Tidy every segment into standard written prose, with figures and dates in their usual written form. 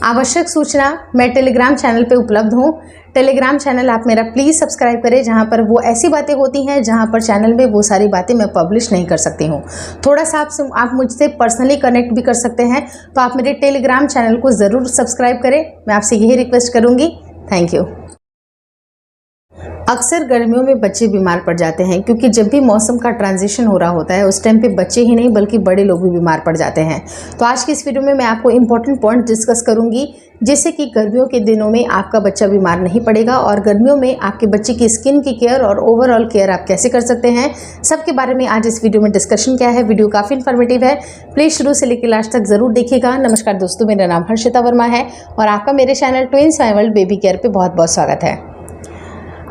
आवश्यक सूचना, मैं टेलीग्राम चैनल पे उपलब्ध हूँ। टेलीग्राम चैनल आप मेरा प्लीज़ सब्सक्राइब करें, जहाँ पर वो ऐसी बातें होती हैं जहाँ पर चैनल में वो सारी बातें मैं पब्लिश नहीं कर सकती हूँ। थोड़ा सा आप मुझसे पर्सनली कनेक्ट भी कर सकते हैं, तो आप मेरे टेलीग्राम चैनल को ज़रूर सब्सक्राइब करें। मैं आपसे यही रिक्वेस्ट करूँगी। Thank you. अक्सर गर्मियों में बच्चे बीमार पड़ जाते हैं, क्योंकि जब भी मौसम का ट्रांजिशन हो रहा होता है उस टाइम पे बच्चे ही नहीं बल्कि बड़े लोग भी बीमार पड़ जाते हैं। तो आज की इस वीडियो में मैं आपको इंपॉर्टेंट पॉइंट डिस्कस करूंगी, जिससे कि गर्मियों के दिनों में आपका बच्चा बीमार नहीं पड़ेगा और गर्मियों में आपके बच्चे की स्किन की केयर और ओवरऑल केयर आप कैसे कर सकते हैं, सबके बारे में आज इस वीडियो में डिस्कशन किया है। वीडियो काफ़ी इन्फॉर्मेटिव है, प्लीज़ शुरू से लेकर लास्ट तक ज़रूर देखिएगा। नमस्कार दोस्तों, मेरा नाम हर्षिता वर्मा है और आपका मेरे channel twins my world baby care पे बहुत बहुत स्वागत है।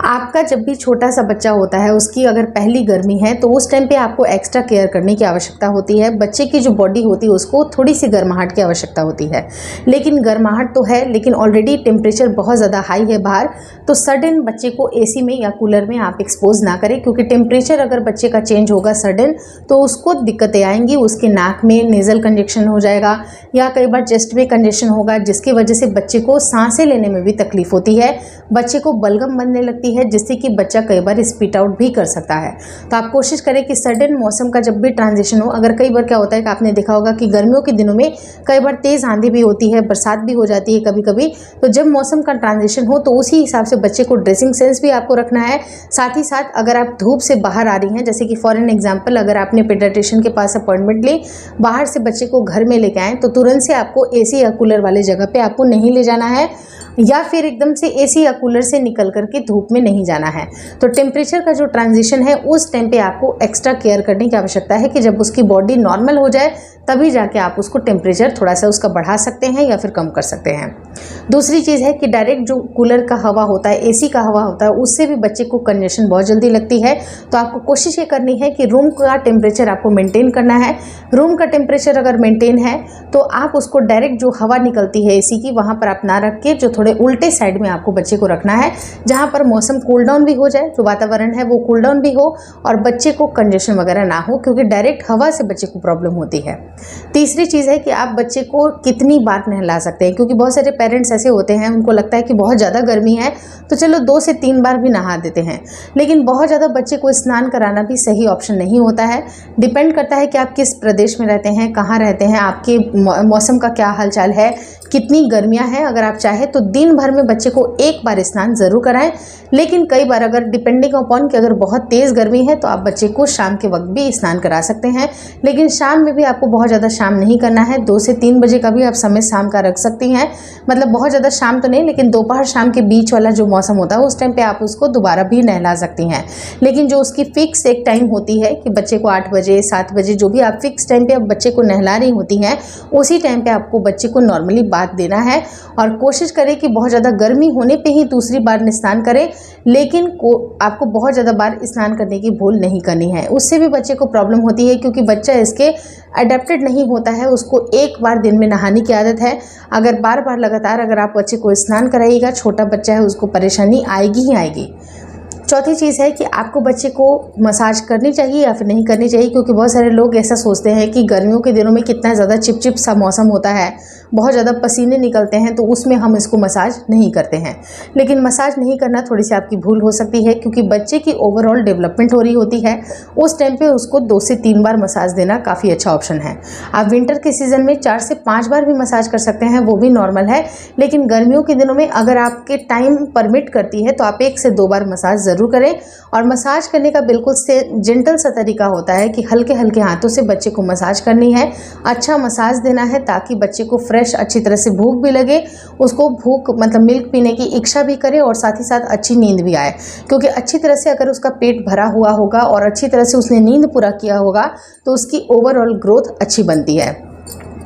आपका जब भी छोटा सा बच्चा होता है, उसकी अगर पहली गर्मी है तो उस टाइम पे आपको एक्स्ट्रा केयर करने की आवश्यकता होती है। बच्चे की जो बॉडी होती है उसको थोड़ी सी गर्माहट की आवश्यकता होती है, लेकिन गर्माहट तो है, लेकिन ऑलरेडी टेम्परेचर बहुत ज़्यादा हाई है बाहर, तो सडन बच्चे को एसी में या कूलर में आप एक्सपोज ना करें, क्योंकि टेम्परेचर अगर बच्चे का चेंज होगा सडन तो उसको दिक्कतें आएंगी। उसके नाक में नेज़ल कंजेक्शन हो जाएगा या कई बार चेस्ट में कंजेक्शन होगा, जिसकी वजह से बच्चे को सांसें लेने में भी तकलीफ होती है, बच्चे को बलगम बनने लगती है, जिससे कि बच्चा कई बार स्पीट आउट भी कर सकता है। तो आप कोशिश करें कि सडन मौसम का जब भी ट्रांजिशन हो, अगर कई बार क्या होता है कि आपने देखा होगा कि गर्मियों के दिनों में कई बार तेज़ आंधी भी होती है, बरसात भी हो जाती है कभी कभी, तो जब मौसम का ट्रांजिशन हो तो उसी हिसाब से बच्चे को ड्रेसिंग सेंस भी आपको रखना है। साथ ही साथ अगर आप धूप से बाहर आ रही हैं, जैसे कि फॉर एन एग्जाम्पल अगर आपने पीडियाट्रिशियन के पास अपॉइंटमेंट ली, बाहर से बच्चे को घर में लेके आएँ, तो तुरंत से आपको एसी या कूलर वाले जगह पे आपको नहीं ले जाना है, या फिर एकदम से एसी या कूलर से निकल करके धूप में नहीं जाना है। तो टेम्परेचर का जो ट्रांजिशन है उस टाइम पे आपको एक्स्ट्रा केयर करने की आवश्यकता है कि जब उसकी बॉडी नॉर्मल हो जाए तभी जाके आप उसको टेम्परेचर थोड़ा सा उसका बढ़ा सकते हैं या फिर कम कर सकते हैं। दूसरी चीज़ है कि डायरेक्ट जो कूलर का हवा होता है, एसी का हवा होता है, उससे भी बच्चे को कंजेशन बहुत जल्दी लगती है। तो आपको कोशिश ये करनी है कि रूम का टेम्परेचर आपको मेंटेन करना है। रूम का टेम्परेचर अगर मेंटेन है तो आप उसको डायरेक्ट जो हवा निकलती है एसी की, वहाँ पर आप ना रख के जो थोड़े उल्टे साइड में आपको बच्चे को रखना है, जहाँ पर मौसम कूल डाउन भी हो जाए, जो वातावरण है वो कूल डाउन भी हो और बच्चे को कंजेशन वगैरह ना हो, क्योंकि डायरेक्ट हवा से बच्चे को प्रॉब्लम होती है। तीसरी चीज़ है कि आप बच्चे को कितनी बार नहला सकते हैं, क्योंकि बहुत सारे पेरेंट्स ऐसे होते हैं, उनको लगता है कि बहुत ज़्यादा गर्मी है तो चलो 2 से 3 बार भी नहा देते हैं, लेकिन बहुत ज़्यादा बच्चे को स्नान कराना भी सही ऑप्शन नहीं होता है। डिपेंड करता है कि आप किस प्रदेश में रहते हैं, कहाँ रहते हैं, आपके मौसम का क्या हालचाल है, कितनी गर्मियाँ हैं। अगर आप चाहें तो दिन भर में बच्चे को एक बार स्नान ज़रूर कराएं, लेकिन कई बार अगर डिपेंडिंग अपॉन कि अगर बहुत तेज़ गर्मी है तो आप बच्चे को शाम के वक्त भी स्नान करा सकते हैं, लेकिन शाम में भी आपको बहुत ज़्यादा शाम नहीं करना है। 2 से 3 बजे का भी आप समय शाम का रख सकती हैं, मतलब बहुत ज़्यादा शाम तो नहीं, लेकिन दोपहर शाम के बीच वाला जो मौसम होता है उस टाइम पे आप उसको दोबारा भी नहला सकती हैं। लेकिन जो उसकी फिक्स एक टाइम होती है कि बच्चे को 8 बजे 7 बजे जो भी आप फिक्स टाइम पे आप बच्चे को नहला रही होती हैं, उसी टाइम पे आपको बच्चे को नॉर्मली बाथ देना है। और कोशिश करें कि बहुत ज़्यादा गर्मी होने पे ही दूसरी बार स्नान करें, लेकिन आपको बहुत ज़्यादा बार स्नान करने की भूल नहीं करनी है, उससे भी बच्चे को प्रॉब्लम होती है, क्योंकि बच्चा इसके अडेप्टेड नहीं होता है। उसको एक बार दिन में नहाने की आदत है। अगर बार बार लगातार अगर आप बच्चे को स्नान कराइएगा, छोटा बच्चा है, उसको परेशानी आएगी ही आएगी। चौथी चीज़ है कि आपको बच्चे को मसाज करनी चाहिए या फिर नहीं करनी चाहिए, क्योंकि बहुत सारे लोग ऐसा सोचते हैं कि गर्मियों के दिनों में कितना ज़्यादा चिपचिप सा मौसम होता है, बहुत ज़्यादा पसीने निकलते हैं, तो उसमें हम इसको मसाज नहीं करते हैं। लेकिन मसाज नहीं करना थोड़ी सी आपकी भूल हो सकती है, क्योंकि बच्चे की ओवरऑल डेवलपमेंट हो रही होती है, उस टाइम पे उसको 2 से 3 बार मसाज देना काफ़ी अच्छा ऑप्शन है। आप विंटर के सीज़न में 4 से 5 बार भी मसाज कर सकते हैं, वो भी नॉर्मल है, लेकिन गर्मियों के दिनों में अगर आपके टाइम परमिट करती है तो आप 1 से 2 बार मसाज ज़रूर करें। और मसाज करने का बिल्कुल से जेंटल सा तरीका होता है कि हल्के हल्के हाथों से बच्चे को मसाज करनी है, अच्छा मसाज देना है, ताकि बच्चे को फ्रेश अच्छी तरह से भूख भी लगे, उसको भूख मतलब मिल्क पीने की इच्छा भी करे और साथ ही साथ अच्छी नींद भी आए। क्योंकि अच्छी तरह से अगर उसका पेट भरा हुआ होगा और अच्छी तरह से उसने नींद पूरा किया होगा तो उसकी ओवरऑल ग्रोथ अच्छी बनती है।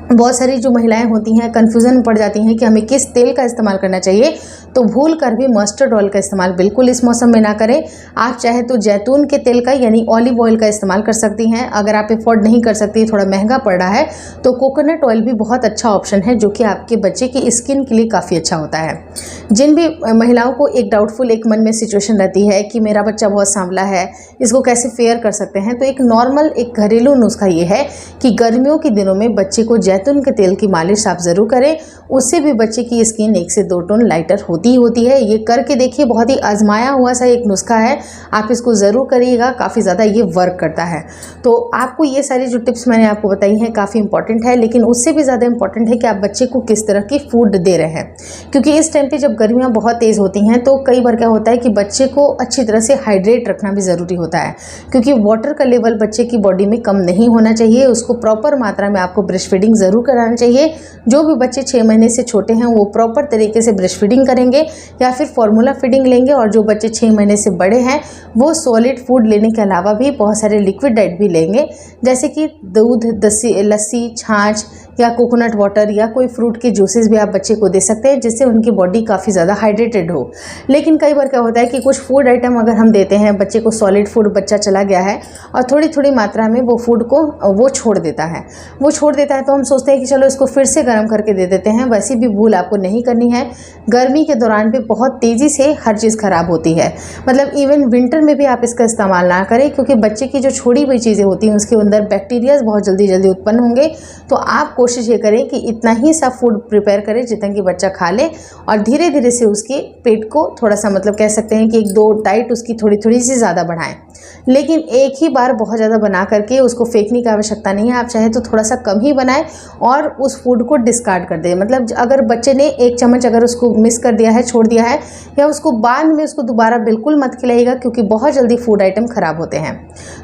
बहुत सारी जो महिलाएं होती हैं कन्फ्यूज़न में पड़ जाती हैं कि हमें किस तेल का इस्तेमाल करना चाहिए, तो भूल कर भी मस्टर्ड ऑयल का इस्तेमाल बिल्कुल इस मौसम में ना करें। आप चाहे तो जैतून के तेल का यानी ऑलिव ऑयल का इस्तेमाल कर सकती हैं। अगर आप अफोर्ड नहीं कर सकती, थोड़ा महंगा पड़ रहा है, तो कोकोनट ऑयल भी बहुत अच्छा ऑप्शन है जो कि आपके बच्चे की स्किन के लिए काफ़ी अच्छा होता है। जिन भी महिलाओं को एक डाउटफुल एक मन में सिचुएशन रहती है कि मेरा बच्चा बहुत सांवला है, इसको कैसे फेयर कर सकते हैं, तो एक नॉर्मल एक घरेलू नुस्खा ये है कि गर्मियों के दिनों में बच्चे को जैतून के तेल की मालिश आप ज़रूर करें। उससे भी बच्चे की स्किन 1 से 2 टोन लाइटर होती है। ये करके देखिए, बहुत ही आजमाया हुआ सा एक नुस्खा है, आप इसको ज़रूर करिएगा, काफ़ी ज़्यादा ये वर्क करता है। तो आपको ये सारी जो टिप्स मैंने आपको बताई हैं काफ़ी इंपॉर्टेंट है, लेकिन उससे भी ज़्यादा इंपॉर्टेंट है कि आप बच्चे को किस तरह की फूड दे रहे हैं। क्योंकि इस टाइम पे जब गर्मियाँ बहुत तेज़ होती हैं तो कई बार क्या होता है कि बच्चे को अच्छी तरह से हाइड्रेट रखना भी ज़रूरी होता है, क्योंकि वाटर का लेवल बच्चे की बॉडी में कम नहीं होना चाहिए। उसको प्रॉपर मात्रा में आपको ब्रेस्ट फीडिंग ज़रूर कराना चाहिए। जो भी बच्चे 6 महीने से छोटे हैं वो प्रॉपर तरीके से ब्रेस्ट फीडिंग करेंगे या फिर फॉर्मूला फीडिंग लेंगे, और जो बच्चे 6 महीने से बड़े हैं वो सॉलिड फूड लेने के अलावा भी बहुत सारे लिक्विड डाइट भी लेंगे, जैसे कि दूध, लस्सी, छाछ या कोकोनट वाटर या कोई फ्रूट के जूसेस भी आप बच्चे को दे सकते हैं, जिससे उनकी बॉडी काफ़ी ज़्यादा हाइड्रेटेड हो। लेकिन कई बार क्या होता है कि कुछ फूड आइटम अगर हम देते हैं बच्चे को, सॉलिड फूड बच्चा चला गया है और थोड़ी थोड़ी मात्रा में वो फूड को वो छोड़ देता है, तो हम सोचते हैं कि चलो इसको फिर से गर्म करके दे देते हैं। वैसी भी भूल आपको नहीं करनी है। गर्मी के दौरान भी बहुत तेज़ी से हर चीज़ ख़राब होती है, मतलब इवन विंटर में भी आप इसका इस्तेमाल ना करें, क्योंकि बच्चे की जो छोड़ी हुई चीज़ें होती हैं उसके अंदर बैक्टीरियाज बहुत जल्दी उत्पन्न होंगे। तो आप कोशिश ये करें कि इतना ही सा फूड प्रिपेयर करें जितना कि बच्चा खा ले, और धीरे धीरे से उसके पेट को थोड़ा सा, मतलब कह सकते हैं कि 1-2 डाइट उसकी थोड़ी सी ज़्यादा बढ़ाएं। लेकिन एक ही बार बहुत ज़्यादा बना करके उसको फेंकने की आवश्यकता नहीं है। आप चाहे तो थोड़ा सा कम ही बनाएं और उस फूड को डिस्कार्ड कर दें। मतलब अगर बच्चे ने 1 चम्मच अगर उसको मिस कर दिया है, छोड़ दिया है, या उसको बाद में उसको दोबारा बिल्कुल मत खिलाइएगा, क्योंकि बहुत जल्दी फूड आइटम ख़राब होते हैं।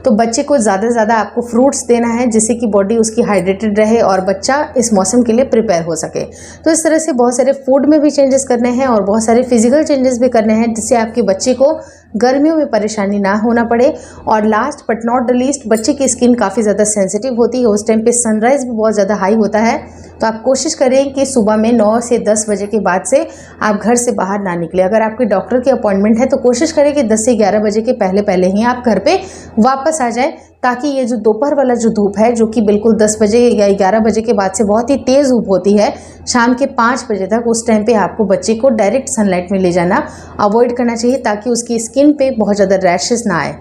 तो बच्चे को ज़्यादा से ज़्यादा आपको फ्रूट्स देना है, जिससे कि बॉडी उसकी हाइड्रेटेड रहे और बच्चा इस मौसम के लिए प्रिपेयर हो सके। तो इस तरह से बहुत सारे फूड में भी चेंजेस करने हैं और बहुत सारे फिजिकल चेंजेस भी करने हैं, जिससे आपके बच्चे को गर्मियों में परेशानी ना होना पड़े। और last but not the least, बच्चे की स्किन काफ़ी ज़्यादा सेंसिटिव होती है, उस टाइम पे सनराइज़ भी बहुत ज़्यादा हाई होता है। तो आप कोशिश करें कि सुबह में 9 से 10 बजे के बाद से आप घर से बाहर ना निकलें। अगर आपके डॉक्टर की अपॉइंटमेंट है तो कोशिश करें कि 10 से 11 बजे के पहले ही आप घर पे वापस आ जाएं, ताकि ये जो दोपहर वाला जो धूप है, जो कि बिल्कुल 10 बजे या 11 बजे के बाद से बहुत ही तेज़ धूप होती है, शाम के 5 बजे तक, उस टाइम पे आपको बच्चे को डायरेक्ट सनलाइट में ले जाना अवॉइड करना चाहिए, ताकि उसकी स्किन पे बहुत ज़्यादा रैशेस ना आए।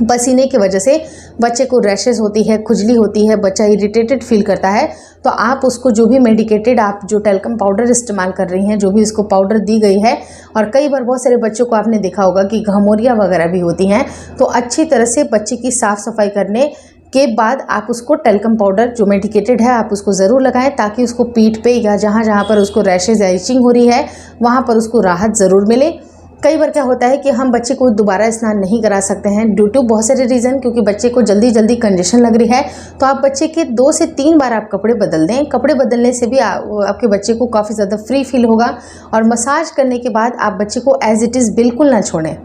पसीने की वजह से बच्चे को रैशेस होती है, खुजली होती है, बच्चा इरिटेटेड फील करता है। तो आप उसको जो भी मेडिकेटेड, आप जो टेल्कम पाउडर इस्तेमाल कर रही हैं, जो भी इसको पाउडर दी गई है, और कई बार बहुत सारे बच्चों को आपने देखा होगा कि घमौरियाँ वगैरह भी होती हैं, तो अच्छी तरह से बच्चे की साफ़ सफाई करने के बाद आप उसको टेल्कम पाउडर जो मेडिकेटेड है आप उसको ज़रूर लगाएं, ताकि उसको पीठ पे या जहाँ पर उसको रैशेज या इचिंग हो रही है वहाँ पर उसको राहत ज़रूर मिले। कई बार क्या होता है कि हम बच्चे को दोबारा स्नान नहीं करा सकते हैं ड्यू टू बहुत सारे रीज़न, क्योंकि बच्चे को जल्दी कंडीशन लग रही है। तो आप बच्चे के 2 से 3 बार आप कपड़े बदल दें। कपड़े बदलने से भी आपके बच्चे को काफ़ी ज़्यादा फ्री फील होगा। और मसाज करने के बाद आप बच्चे को एज इट इज़ बिल्कुल ना छोड़ें।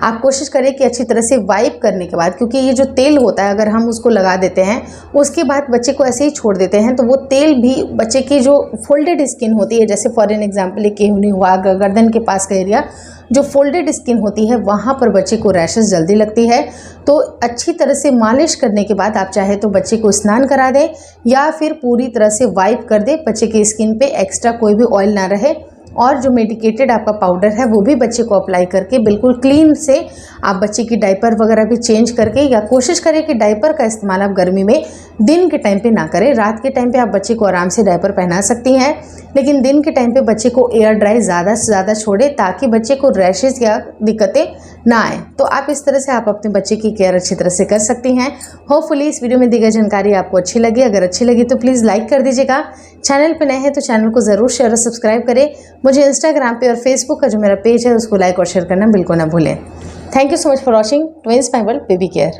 आप कोशिश करें कि अच्छी तरह से वाइप करने के बाद, क्योंकि ये जो तेल होता है अगर हम उसको लगा देते हैं उसके बाद बच्चे को ऐसे ही छोड़ देते हैं, तो वो तेल भी बच्चे की जो फोल्डेड स्किन होती है, जैसे फॉर एन एग्जाम्पल एक केहूनी हुआ, गर्दन के पास का एरिया जो फोल्डेड स्किन होती है, वहाँ पर बच्चे को रैशेस जल्दी लगती है। तो अच्छी तरह से मालिश करने के बाद आप चाहे तो बच्चे को स्नान करा दें या फिर पूरी तरह से वाइप कर दें, बच्चे की स्किन पे एक्स्ट्रा कोई भी ऑयल ना रहे। और जो मेडिकेटेड आपका पाउडर है वो भी बच्चे को अप्लाई करके बिल्कुल क्लीन से आप बच्चे की डायपर वगैरह भी चेंज करके, या कोशिश करें कि डायपर का इस्तेमाल आप गर्मी में दिन के टाइम पे ना करें। रात के टाइम पे आप बच्चे को आराम से डायपर पहना सकती हैं, लेकिन दिन के टाइम पे बच्चे को एयर ड्राई ज़्यादा से ज़्यादा छोड़े, ताकि बच्चे को रैशेज़ या दिक्कतें ना आए। तो आप इस तरह से आप अपने बच्चे की केयर अच्छी तरह से कर सकती हैं। होपफुली इस वीडियो में दी गई जानकारी आपको अच्छी लगी। अगर अच्छी लगी तो प्लीज़ लाइक कर दीजिएगा। चैनल पर नए हैं तो चैनल को ज़रूर शेयर और सब्सक्राइब करें। मुझे इंस्टाग्राम पे और फेसबुक का जो मेरा पेज है उसको लाइक और शेयर करना बिल्कुल ना भूलें। Thank you so much for watching twins my world baby care.